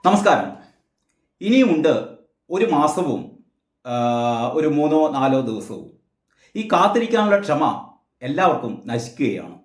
നമസ്കാരം. ഇനിയുമുണ്ട് ഒരു മാസവും ഒരു 3-4 ദിവസവും. ഈ കാത്തിരിക്കാനുള്ള ക്ഷമ എല്ലാവർക്കും നശിക്കുകയാണ്.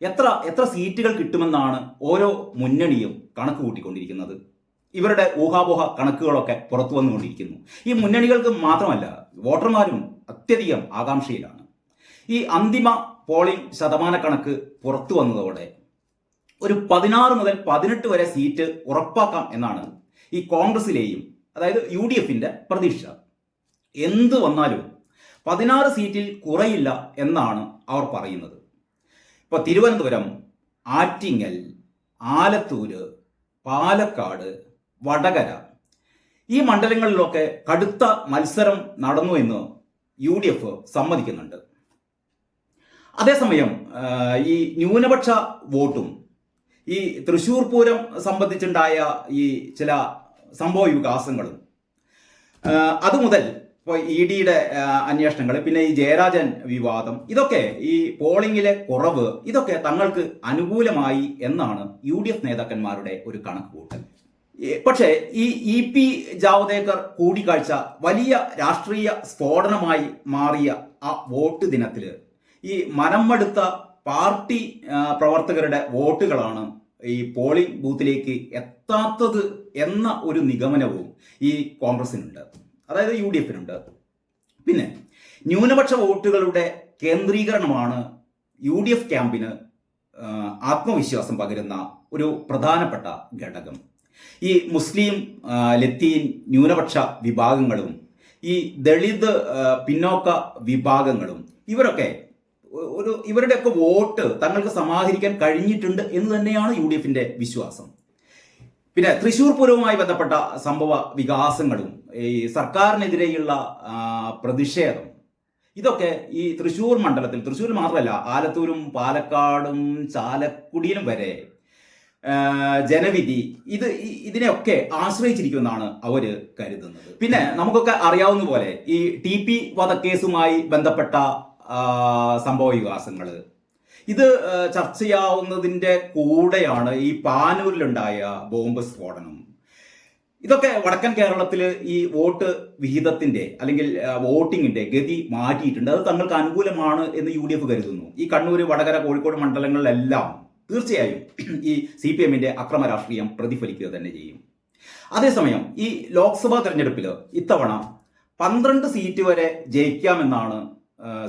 എത്ര എത്ര സീറ്റുകൾ കിട്ടുമെന്നാണ് ഓരോ മുന്നണിയും കണക്ക് കൂട്ടിക്കൊണ്ടിരിക്കുന്നത്. ഇവരുടെ ഊഹാപോഹ കണക്കുകളൊക്കെ പുറത്തു വന്നുകൊണ്ടിരിക്കുന്നു. ഈ മുന്നണികൾക്ക് മാത്രമല്ല, വോട്ടർമാരും അത്യധികം ആകാംക്ഷയിലാണ്. ഈ അന്തിമ പോളിംഗ് ശതമാന കണക്ക് പുറത്തു വന്നതോടെ ഒരു 16 മുതൽ 18 വരെ സീറ്റ് ഉറപ്പാക്കാം എന്നാണ് ഈ കോൺഗ്രസിലെയും, അതായത് UDFന്റെ പ്രതീക്ഷ. എന്ത് വന്നാലും 16 സീറ്റിൽ കുറയില്ല എന്നാണ് അവർ പറയുന്നത്. ഇപ്പോൾ തിരുവനന്തപുരം, ആറ്റിങ്ങൽ, ആലത്തൂര്, പാലക്കാട്, വടകര ഈ മണ്ഡലങ്ങളിലൊക്കെ കടുത്ത മത്സരം നടന്നു എന്ന് UDF സമ്മതിക്കുന്നുണ്ട്. അതേസമയം ഈ ന്യൂനപക്ഷ വോട്ടും ഈ തൃശ്ശൂർ പൂരം സംബന്ധിച്ചുണ്ടായ ഈ ചില സംഭവ വികാസങ്ങളും അതുമുതൽ ഇപ്പോൾ EDയുടെ അന്വേഷണങ്ങൾ, പിന്നെ ഈ ജയരാജൻ വിവാദം, ഇതൊക്കെ ഈ പോളിംഗിലെ കുറവ്, ഇതൊക്കെ തങ്ങൾക്ക് അനുകൂലമായി എന്നാണ് UDF നേതാക്കന്മാരുടെ ഒരു കണക്കുകൂട്ടൽ. പക്ഷേ ഈ EP ജാവദേക്കർ കൂടിക്കാഴ്ച വലിയ രാഷ്ട്രീയ സ്ഫോടനമായി മാറിയ ആ വോട്ട് ദിനത്തിൽ ഈ മനംമടുത്ത പാർട്ടി പ്രവർത്തകരുടെ വോട്ടുകളാണ് ഈ പോളിംഗ് ബൂത്തിലേക്ക് എത്താത്തത് എന്ന ഒരു നിഗമനവും ഈ കോൺഗ്രസിനുണ്ട്, അതായത് UDFനുണ്ട്. പിന്നെ ന്യൂനപക്ഷ വോട്ടുകളുടെ കേന്ദ്രീകരണമാണ് UDF ക്യാമ്പിന് ആത്മവിശ്വാസം പകരുന്ന ഒരു പ്രധാനപ്പെട്ട ഘടകം. ഈ മുസ്ലിം, ലത്തീൻ ന്യൂനപക്ഷ വിഭാഗങ്ങളും ഈ ദളിത് പിന്നോക്ക വിഭാഗങ്ങളും ഇവരുടെയൊക്കെ വോട്ട് തങ്ങൾക്ക് സമാഹരിക്കാൻ കഴിഞ്ഞിട്ടുണ്ട് എന്ന് തന്നെയാണ് UDFന്റെ വിശ്വാസം. പിന്നെ തൃശ്ശൂർ പൂരവുമായി ബന്ധപ്പെട്ട സംഭവ വികാസങ്ങളും ഈ സർക്കാരിനെതിരെയുള്ള പ്രതിഷേധം, ഇതൊക്കെ ഈ തൃശ്ശൂർ മണ്ഡലത്തിൽ, തൃശ്ശൂരിൽ മാത്രമല്ല ആലത്തൂരും പാലക്കാടും ചാലക്കുടിയിലും വരെ ജനവിധി ഇതിനെയൊക്കെ ആശ്രയിച്ചിരിക്കുമെന്നാണ് അവര് കരുതുന്നത്. പിന്നെ നമുക്കൊക്കെ അറിയാവുന്ന പോലെ ഈ TP വധക്കേസുമായി ബന്ധപ്പെട്ട സംഭവ വികാസങ്ങൾ, ഇത് ചർച്ച ചെയ്യാവുന്നതിൻ്റെ കൂടെയാണ് ഈ പാനൂരിലുണ്ടായ ബോംബ് സ്ഫോടനം. ഇതൊക്കെ വടക്കൻ കേരളത്തിൽ ഈ വോട്ട് വിഹിതത്തിന്റെ അല്ലെങ്കിൽ വോട്ടിങ്ങിന്റെ ഗതി മാറ്റിയിട്ടുണ്ട്. അത് തങ്ങൾക്ക് അനുകൂലമാണ് എന്ന് UDF കരുതുന്നു. ഈ കണ്ണൂർ, വടകര, കോഴിക്കോട് മണ്ഡലങ്ങളിലെല്ലാം തീർച്ചയായും ഈ CPMന്റെ അക്രമ രാഷ്ട്രീയം പ്രതിഫലിക്കുക തന്നെ ചെയ്യും. അതേസമയം ഈ ലോക്സഭാ തെരഞ്ഞെടുപ്പിൽ ഇത്തവണ 12 സീറ്റ് വരെ ജയിക്കാമെന്നാണ്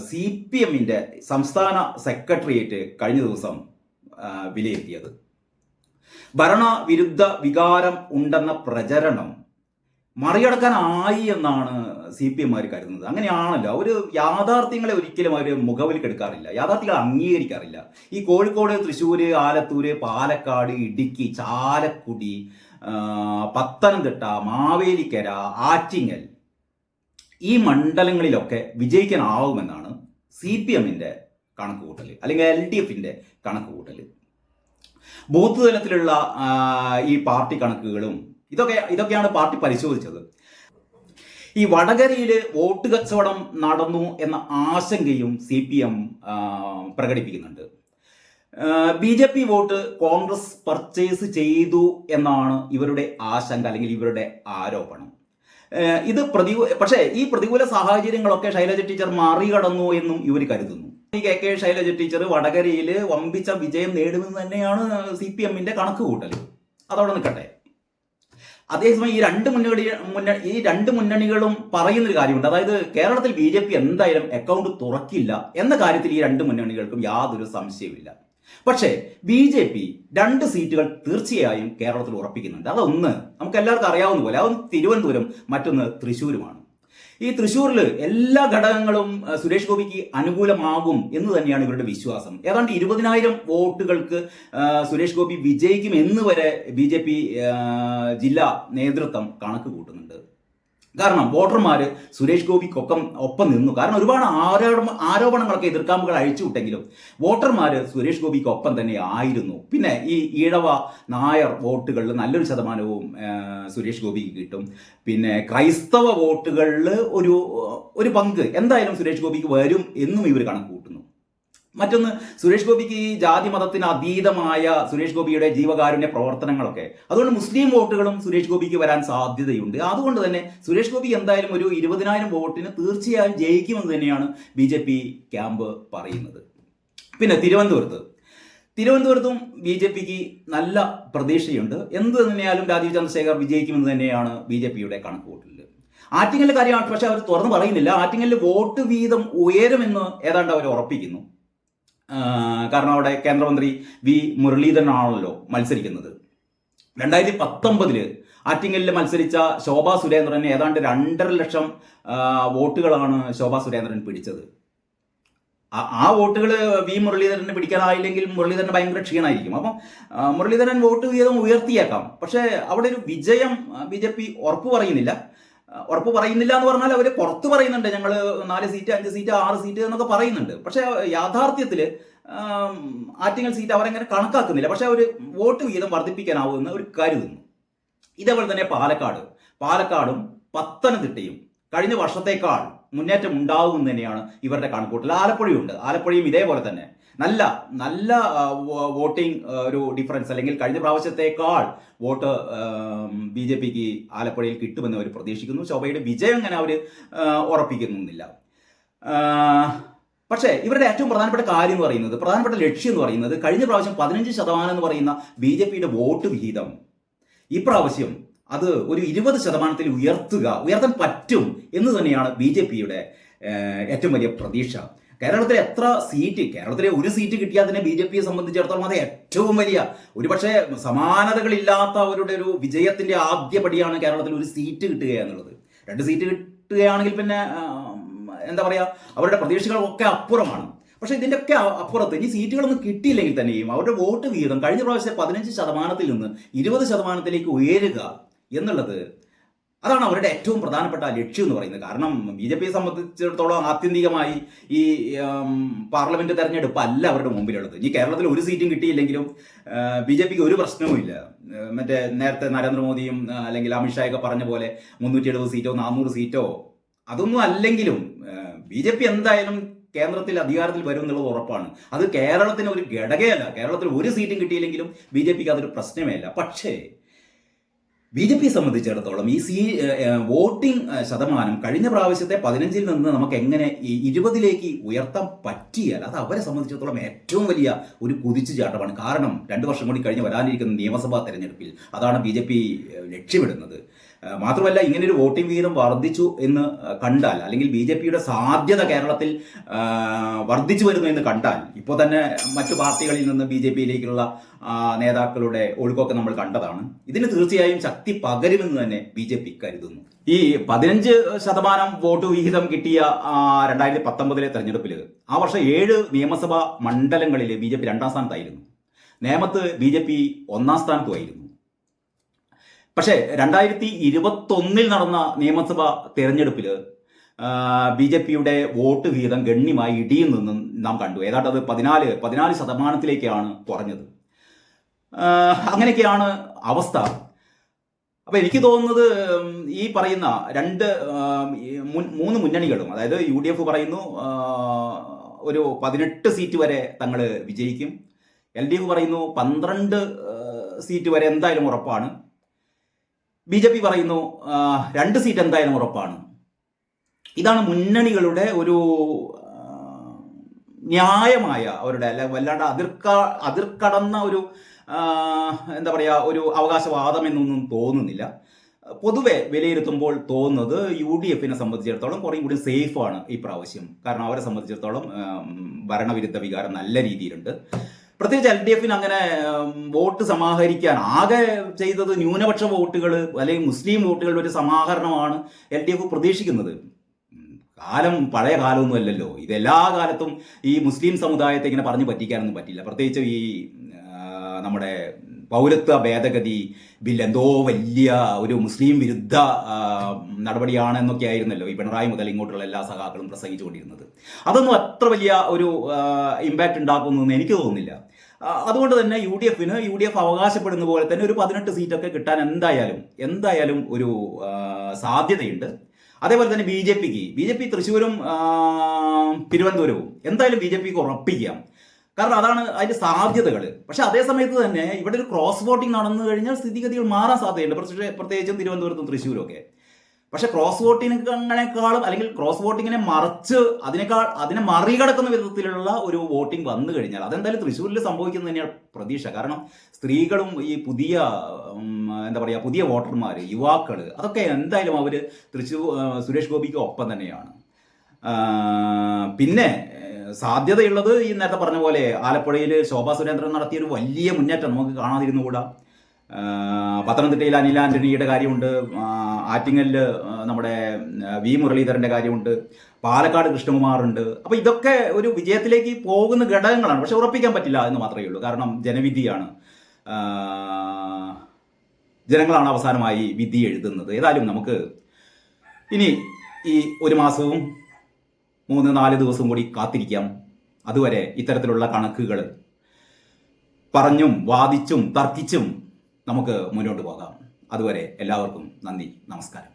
CPMന്റെ സംസ്ഥാന സെക്രട്ടേറിയറ്റ് കഴിഞ്ഞ ദിവസം വിലയിരുത്തിയത്. ഭരണവിരുദ്ധ വികാരം ഉണ്ടെന്ന പ്രചരണം മറികടക്കാനായി എന്നാണ് CPMമാർ കരുതുന്നത്. അങ്ങനെയാണല്ലോ, ഒരു യാഥാർത്ഥ്യങ്ങളെ ഒരിക്കലും അവർ മുഖവിലേക്കെടുക്കാറില്ല, യാഥാർത്ഥ്യങ്ങളെ അംഗീകരിക്കാറില്ല. ഈ കോഴിക്കോട്, തൃശ്ശൂര്, ആലത്തൂര്, പാലക്കാട്, ഇടുക്കി, ചാലക്കുടി, പത്തനംതിട്ട, മാവേലിക്കര, ആറ്റിങ്ങൽ ഈ മണ്ഡലങ്ങളിലൊക്കെ വിജയിക്കാനാവുമെന്നാണ് CPMന്റെ കണക്കുകൂട്ടൽ, അല്ലെങ്കിൽ LDFന്റെ കണക്കുകൂട്ടൽ. ബൂത്ത് തലത്തിലുള്ള ഈ പാർട്ടി കണക്കുകളും ഇതൊക്കെയാണ് പാർട്ടി പരിശോധിച്ചത്. ഈ വടകരയിൽ വോട്ട് കച്ചവടം നടന്നു എന്ന ആശങ്കയും CPM പ്രകടിപ്പിക്കുന്നുണ്ട്. BJP vote Congress purchase ചെയ്തു എന്നാണ് ഇവരുടെ ആശങ്ക, അല്ലെങ്കിൽ ഇവരുടെ ആരോപണം. പക്ഷേ ഈ പ്രതികൂല സാഹചര്യങ്ങളൊക്കെ ശൈലജ ടീച്ചർ മറികടന്നു എന്നും ഇവർ കരുതുന്നു. ഈ KK ശൈലജ ടീച്ചർ വടകരയിൽ വമ്പിച്ച വിജയം നേടുമെന്ന് തന്നെയാണ് CPMന്റെ കണക്കുകൂട്ടൽ. അതവിടെ നിൽക്കട്ടെ. അതേസമയം ഈ രണ്ട് മുന്നണികളും പറയുന്നൊരു കാര്യമുണ്ട്, അതായത് കേരളത്തിൽ BJP എന്തായാലും അക്കൗണ്ട് തുറക്കില്ല എന്ന കാര്യത്തിൽ ഈ രണ്ട് മുന്നണികൾക്കും യാതൊരു സംശയവുമില്ല. പക്ഷേ BJP 2 സീറ്റുകൾ തീർച്ചയായും കേരളത്തിൽ ഉറപ്പിക്കുന്നുണ്ട്. അതൊന്ന് നമുക്ക് എല്ലാവർക്കും അറിയാവുന്ന പോലെ, അതൊന്ന് തിരുവനന്തപുരം, മറ്റൊന്ന് തൃശ്ശൂരുമാണ്. ഈ തൃശ്ശൂരിൽ എല്ലാ ഘടകങ്ങളും സുരേഷ് ഗോപിക്ക് അനുകൂലമാകും എന്ന് തന്നെയാണ് ഇവരുടെ വിശ്വാസം. ഏതാണ്ട് 20,000 വോട്ടുകൾക്ക് സുരേഷ് ഗോപി വിജയിക്കും എന്ന് വരെ BJP ജില്ലാ നേതൃത്വം കണക്ക് കൂട്ടുന്നുണ്ട്. കാരണം വോട്ടർമാർ സുരേഷ് ഗോപിക്കൊപ്പം നിന്നു. കാരണം ഒരുപാട് ആരോപണങ്ങളൊക്കെ എതിർക്കാമ്പുകൾ അഴിച്ചുവിട്ടെങ്കിലും വോട്ടർമാർ സുരേഷ് ഗോപിക്കൊപ്പം തന്നെ ആയിരുന്നു. പിന്നെ ഈ ഈഴവ നായർ വോട്ടുകളിൽ നല്ലൊരു ശതമാനവും സുരേഷ് ഗോപിക്ക് കിട്ടും. പിന്നെ ക്രൈസ്തവ വോട്ടുകളിൽ ഒരു പങ്ക് എന്തായാലും സുരേഷ് ഗോപിക്ക് വരും എന്നും ഇവർ കണക്ക് കൂട്ടുന്നു. മറ്റൊന്ന്, സുരേഷ് ഗോപിക്ക് ഈ ജാതി മതത്തിന് അതീതമായ സുരേഷ് ഗോപിയുടെ ജീവകാരുണ്യ പ്രവർത്തനങ്ങളൊക്കെ, അതുകൊണ്ട് മുസ്ലിം വോട്ടുകളും സുരേഷ് ഗോപിക്ക് വരാൻ സാധ്യതയുണ്ട്. അതുകൊണ്ട് തന്നെ സുരേഷ് ഗോപി എന്തായാലും ഒരു 20,000 വോട്ടിന് തീർച്ചയായും ജയിക്കുമെന്ന് തന്നെയാണ് BJP ക്യാമ്പ് പറയുന്നത്. പിന്നെ തിരുവനന്തപുരത്തും BJPക്ക് നല്ല പ്രതീക്ഷയുണ്ട്. എന്ത് തന്നെയാലും രാജീവ് ചന്ദ്രശേഖർ വിജയിക്കുമെന്ന് തന്നെയാണ് BJPയുടെ കണക്കുകൂട്ടൽ. ആറ്റിങ്ങലിലെ കാര്യമാണ് പക്ഷെ അവർ തുറന്നു പറയുന്നില്ല. ആറ്റിങ്ങലിൽ വോട്ട് വീതം ഉയരുമെന്ന് ഏതാണ്ട് അവർ ഉറപ്പിക്കുന്നു. കാരണം അവിടെ കേന്ദ്രമന്ത്രി V മുരളീധരനാണല്ലോ മത്സരിക്കുന്നത്. 2019 ആറ്റിങ്ങലിൽ മത്സരിച്ച ശോഭാ സുരേന്ദ്രന് ഏതാണ്ട് 2.5 ലക്ഷം വോട്ടുകളാണ് ശോഭാ സുരേന്ദ്രൻ പിടിച്ചത്. ആ വോട്ടുകൾ V മുരളീധരന് പിടിക്കാനായില്ലെങ്കിൽ മുരളീധരന് ഭയങ്കര ക്ഷീണമായിരിക്കും. അപ്പം മുരളീധരൻ വോട്ട് വീതം ഉയർത്തിയേക്കാം. പക്ഷേ അവിടെ ഒരു വിജയം BJP ഉറപ്പ് പറയുന്നില്ല എന്ന് പറഞ്ഞാൽ അവർ പുറത്ത് പറയുന്നുണ്ട്, ഞങ്ങൾ 4 സീറ്റ് 5 സീറ്റ് 6 സീറ്റ് എന്നൊക്കെ പറയുന്നുണ്ട്. പക്ഷേ യാഥാർത്ഥ്യത്തിൽ ആറ്റിങ്ങൽ സീറ്റ് അവരെങ്ങനെ കണക്കാക്കുന്നില്ല. പക്ഷേ അവർ വോട്ട് വീതം വർദ്ധിപ്പിക്കാനാവുമെന്ന് അവർ കരുതുന്നു. ഇതേപോലെ തന്നെ പാലക്കാടും പത്തനംതിട്ടയും കഴിഞ്ഞ വർഷത്തേക്കാൾ മുന്നേറ്റം ഉണ്ടാകുമെന്ന് തന്നെയാണ് ഇവരുടെ കണക്കൂട്ടൽ. ആലപ്പുഴയും ഇതേപോലെ തന്നെ നല്ല വോട്ടിംഗ് ഒരു ഡിഫറൻസ്, അല്ലെങ്കിൽ കഴിഞ്ഞ പ്രാവശ്യത്തേക്കാൾ വോട്ട് BJPക്ക് ആലപ്പുഴയിൽ കിട്ടുമെന്ന് അവർ പ്രതീക്ഷിക്കുന്നു. ശോഭയുടെ വിജയം അങ്ങനെ അവർ ഉറപ്പിക്കുന്നില്ല. പക്ഷേ ഇവരുടെ ഏറ്റവും പ്രധാനപ്പെട്ട ലക്ഷ്യം എന്ന് പറയുന്നത് കഴിഞ്ഞ പ്രാവശ്യം 15% എന്ന് പറയുന്ന BJPയുടെ വോട്ട് വിഹിതം ഇപ്രാവശ്യം അത് ഒരു 20% ഉയർത്താൻ പറ്റും എന്ന് തന്നെയാണ് BJPയുടെ ഏറ്റവും വലിയ പ്രതീക്ഷ. കേരളത്തിലെ ഒരു സീറ്റ് കിട്ടിയാൽ തന്നെ BJPയെ സംബന്ധിച്ചിടത്തോളം അത് ഏറ്റവും വലിയ, ഒരുപക്ഷെ സമാനതകളില്ലാത്ത അവരുടെ ഒരു വിജയത്തിന്റെ ആദ്യപടിയാണ് കേരളത്തിൽ ഒരു സീറ്റ് കിട്ടുക എന്നുള്ളത്. 2 സീറ്റ് കിട്ടുകയാണെങ്കിൽ പിന്നെ എന്താ പറയുക, അവരുടെ പ്രതീക്ഷകളൊക്കെ അപ്പുറമാണ്. പക്ഷെ ഇതിൻ്റെയൊക്കെ അപ്പുറത്ത് ഇനി സീറ്റുകളൊന്നും കിട്ടിയില്ലെങ്കിൽ തന്നെയും അവരുടെ വോട്ട് വീതം കഴിഞ്ഞ പ്രാവശ്യം 15% നിന്ന് 20% ഉയരുക എന്നുള്ളത്, അതാണ് അവരുടെ ഏറ്റവും പ്രധാനപ്പെട്ട ലക്ഷ്യം എന്ന് പറയുന്നത്. കാരണം BJPയെ സംബന്ധിച്ചിടത്തോളം ആത്യന്തികമായി ഈ പാർലമെന്റ് തെരഞ്ഞെടുപ്പ് അല്ല അവരുടെ മുമ്പിലുള്ളത്. ഇനി കേരളത്തിൽ ഒരു സീറ്റും കിട്ടിയില്ലെങ്കിലും BJPക്ക് ഒരു പ്രശ്നവുമില്ല. മറ്റേ നേരത്തെ നരേന്ദ്രമോദിയും അല്ലെങ്കിൽ അമിത്ഷായൊക്കെ പറഞ്ഞ പോലെ 370 സീറ്റോ 400 സീറ്റോ അതൊന്നും അല്ലെങ്കിലും BJP എന്തായാലും കേന്ദ്രത്തിൽ അധികാരത്തിൽ വരും എന്നുള്ളത് ഉറപ്പാണ്. അത് കേരളത്തിന് ഒരു ഘടകമല്ല. കേരളത്തിൽ ഒരു സീറ്റും കിട്ടിയില്ലെങ്കിലും BJPക്ക് അതൊരു പ്രശ്നമേ അല്ല. പക്ഷേ BJPയെ സംബന്ധിച്ചിടത്തോളം ഈ വോട്ടിംഗ് ശതമാനം കഴിഞ്ഞ പ്രാവശ്യത്തെ 15 നിന്ന് നമുക്ക് എങ്ങനെ 20 ഉയർത്താൻ പറ്റിയാൽ അത് അവരെ സംബന്ധിച്ചിടത്തോളം ഏറ്റവും വലിയ ഒരു കുതിച്ചുചാട്ടമാണ്. കാരണം 2 വർഷം കൂടി കഴിഞ്ഞ് വരാനിരിക്കുന്ന നിയമസഭാ തെരഞ്ഞെടുപ്പിൽ അതാണ് BJP ലക്ഷ്യമിടുന്നത്. മാത്രമല്ല, ഇങ്ങനൊരു വോട്ടിംഗ് വിഹിതം വർദ്ധിച്ചു എന്ന് കണ്ടാൽ, അല്ലെങ്കിൽ BJPയുടെ സാധ്യത കേരളത്തിൽ വർദ്ധിച്ചു വരുന്നു എന്ന് കണ്ടാൽ, ഇപ്പോൾ തന്നെ മറ്റു പാർട്ടികളിൽ നിന്ന് BJPയിലേക്കുള്ള നേതാക്കളുടെ ഒഴുക്കൊക്കെ നമ്മൾ കണ്ടതാണ്. ഇതിന് തീർച്ചയായും ശക്തി പകരുമെന്ന് തന്നെ BJP കരുതുന്നു. ഈ 15% വോട്ട് വിഹിതം കിട്ടിയ 2019 തെരഞ്ഞെടുപ്പിൽ ആ വർഷം 7 നിയമസഭാ മണ്ഡലങ്ങളിൽ BJP 2ാം സ്ഥാനത്തായിരുന്നു. നേമത്ത് BJP 1ാം സ്ഥാനത്തുമായിരുന്നു. പക്ഷേ 2021 നടന്ന നിയമസഭാ തെരഞ്ഞെടുപ്പിൽ BJPയുടെ വോട്ട് വിഹിതം ഗണ്യമായി ഇടിയിൽ നിന്നും നാം കണ്ടു. ഏതാണ്ട് അത് 14% കുറഞ്ഞത്. അങ്ങനെയൊക്കെയാണ് അവസ്ഥ. അപ്പോൾ എനിക്ക് തോന്നുന്നത് ഈ പറയുന്ന 3 മുന്നണികളും, അതായത് UDF പറയുന്നു ഒരു 18 സീറ്റ് വരെ തങ്ങൾ വിജയിക്കും, LDF പറയുന്നു 12 സീറ്റ് വരെ എന്തായാലും ഉറപ്പാണ്, BJP പറയുന്നു 2 സീറ്റ് എന്തായാലും ഉറപ്പാണ്. ഇതാണ് മുന്നണികളുടെ ഒരു ന്യായമായ അവരുടെ, അല്ല വല്ലാണ്ട് അതിർക്കടന്ന ഒരു എന്താ പറയുക, ഒരു അവകാശവാദം എന്നൊന്നും തോന്നുന്നില്ല. പൊതുവെ വിലയിരുത്തുമ്പോൾ തോന്നുന്നത് UDFനെ സംബന്ധിച്ചിടത്തോളം കുറേ കൂടി സേഫാണ് ഈ പ്രാവശ്യം. കാരണം അവരെ സംബന്ധിച്ചിടത്തോളം ഭരണവിരുദ്ധ വികാരം നല്ല രീതിയിലുണ്ട്. പ്രത്യേകിച്ച് LDFന് അങ്ങനെ വോട്ട് സമാഹരിക്കാൻ ആകെ ചെയ്തത് ന്യൂനപക്ഷ വോട്ടുകൾ അല്ലെങ്കിൽ മുസ്ലിം വോട്ടുകളുടെ ഒരു സമാഹരണമാണ് LDF പ്രതീക്ഷിക്കുന്നത്. പഴയ കാലമൊന്നും അല്ലല്ലോ. ഇതെല്ലാ കാലത്തും ഈ മുസ്ലിം സമുദായത്തെ ഇങ്ങനെ പറഞ്ഞു പറ്റിക്കാനൊന്നും പറ്റില്ല. പ്രത്യേകിച്ച് ഈ നമ്മുടെ പൗരത്വ ഭേദഗതി ബിൽ എന്തോ വലിയ ഒരു മുസ്ലിം വിരുദ്ധ നടപടിയാണെന്നൊക്കെ ആയിരുന്നല്ലോ ഈ പിണറായി മുതൽ ഇങ്ങോട്ടുള്ള എല്ലാ സഖാക്കളും പ്രസംഗിച്ചുകൊണ്ടിരുന്നത്. അതൊന്നും അത്ര വലിയ ഒരു ഇമ്പാക്റ്റ് ഉണ്ടാക്കുമെന്ന് എനിക്ക് തോന്നുന്നില്ല. അതുകൊണ്ട് തന്നെ UDF അവകാശപ്പെടുന്ന പോലെ തന്നെ ഒരു 18 സീറ്റൊക്കെ കിട്ടാൻ എന്തായാലും ഒരു സാധ്യതയുണ്ട്. അതേപോലെ തന്നെ BJP തൃശ്ശൂരും തിരുവനന്തപുരവും എന്തായാലും BJPക്ക് ഉറപ്പിക്കാം. കാരണം അതാണ് അതിന്റെ സാധ്യതകൾ. പക്ഷെ അതേ സമയത്ത് തന്നെ ഇവിടെ ഒരു ക്രോസ് വോട്ടിംഗ് നടന്നു കഴിഞ്ഞാൽ സ്ഥിതിഗതികൾ മാറാൻ സാധ്യതയുണ്ട്, പ്രത്യേകിച്ചും തിരുവനന്തപുരത്തും തൃശ്ശൂരൊക്കെ. പക്ഷെ ക്രോസ് വോട്ടിങ്ങിനേക്കാളും അല്ലെങ്കിൽ ക്രോസ് വോട്ടിങ്ങിനെ മറിച്ച് അതിനെ മറികടക്കുന്ന വിധത്തിലുള്ള ഒരു വോട്ടിംഗ് വന്നു കഴിഞ്ഞാൽ അതെന്തായാലും തൃശ്ശൂരിൽ സംഭവിക്കുന്നത് തന്നെയാണ് പ്രതീക്ഷ. കാരണം സ്ത്രീകളും ഈ പുതിയ എന്താ പറയുക പുതിയ വോട്ടർമാർ, യുവാക്കൾ, അതൊക്കെ എന്തായാലും അവർ സുരേഷ് ഗോപിക്ക് ഒപ്പം തന്നെയാണ്. പിന്നെ സാധ്യതയുള്ളത് ഈ നേരത്തെ പറഞ്ഞ പോലെ ആലപ്പുഴയിൽ ശോഭാ സുരേന്ദ്രൻ നടത്തിയ ഒരു വലിയ മുന്നേറ്റം നമുക്ക് കാണാതിരുന്നുകൂടാ. പത്തനംതിട്ടയിൽ അനിൽ ആന്റണിയുടെ കാര്യമുണ്ട്, ആറ്റിങ്ങലിൽ നമ്മുടെ വി മുരളീധരൻ്റെ കാര്യമുണ്ട്, പാലക്കാട് കൃഷ്ണകുമാറുണ്ട്. അപ്പോൾ ഇതൊക്കെ ഒരു വിജയത്തിലേക്ക് പോകുന്ന ഘടകങ്ങളാണ്. പക്ഷെ ഉറപ്പിക്കാൻ പറ്റില്ല എന്ന് മാത്രമേ ഉള്ളൂ. കാരണം ജനവിധിയാണ്, ജനങ്ങളാണ് അവസാനമായി വിധി എഴുതുന്നത്. ഏതായാലും നമുക്ക് ഇനി ഈ 1 മാസവും 3-4 ദിവസവും കൂടി കാത്തിരിക്കാം. അതുവരെ ഇത്തരത്തിലുള്ള കണക്കുകൾ പറഞ്ഞും വാദിച്ചും തർക്കിച്ചും നമുക്ക് മുന്നോട്ട് പോകാം. അതുവരെ എല്ലാവർക്കും നന്ദി, നമസ്കാരം.